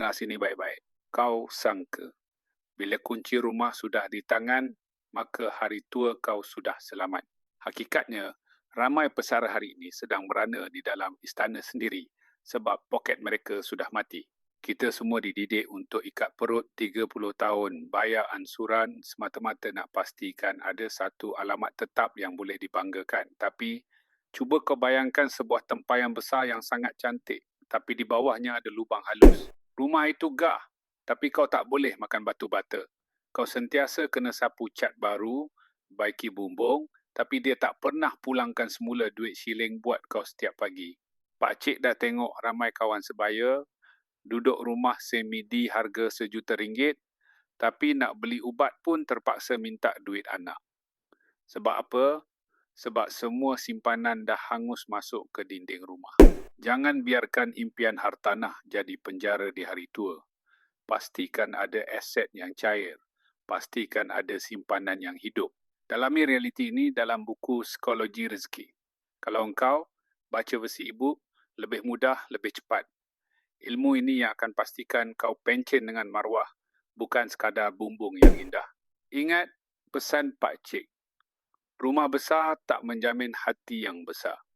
Dengar sini baik-baik. Kau sangka bila kunci rumah sudah di tangan, maka hari tua kau sudah selamat. Hakikatnya, ramai pesara hari ini sedang merana di dalam istana sendiri sebab poket mereka sudah mati. Kita semua dididik untuk ikat perut 30 tahun, bayar ansuran semata-mata nak pastikan ada satu alamat tetap yang boleh dibanggakan. Tapi, cuba kau bayangkan sebuah tempayan besar yang sangat cantik, tapi di bawahnya ada lubang halus. Rumah itu gah, tapi kau tak boleh makan batu bata. Kau sentiasa kena sapu cat baru, baiki bumbung, tapi dia tak pernah pulangkan semula duit shilling buat kau setiap pagi. Pakcik dah tengok ramai kawan sebaya, duduk rumah semidi harga RM1 juta, tapi nak beli ubat pun terpaksa minta duit anak. Sebab apa? Sebab semua simpanan dah hangus masuk ke dinding rumah. Jangan biarkan impian hartanah jadi penjara di hari tua. Pastikan ada aset yang cair. Pastikan ada simpanan yang hidup. Dalami realiti ini dalam buku Psikologi Rezeki. Kalau engkau baca versi e-book, lebih mudah, lebih cepat. Ilmu ini yang akan pastikan kau pencen dengan maruah, bukan sekadar bumbung yang indah. Ingat pesan Pak Cik, rumah besar tak menjamin hati yang besar.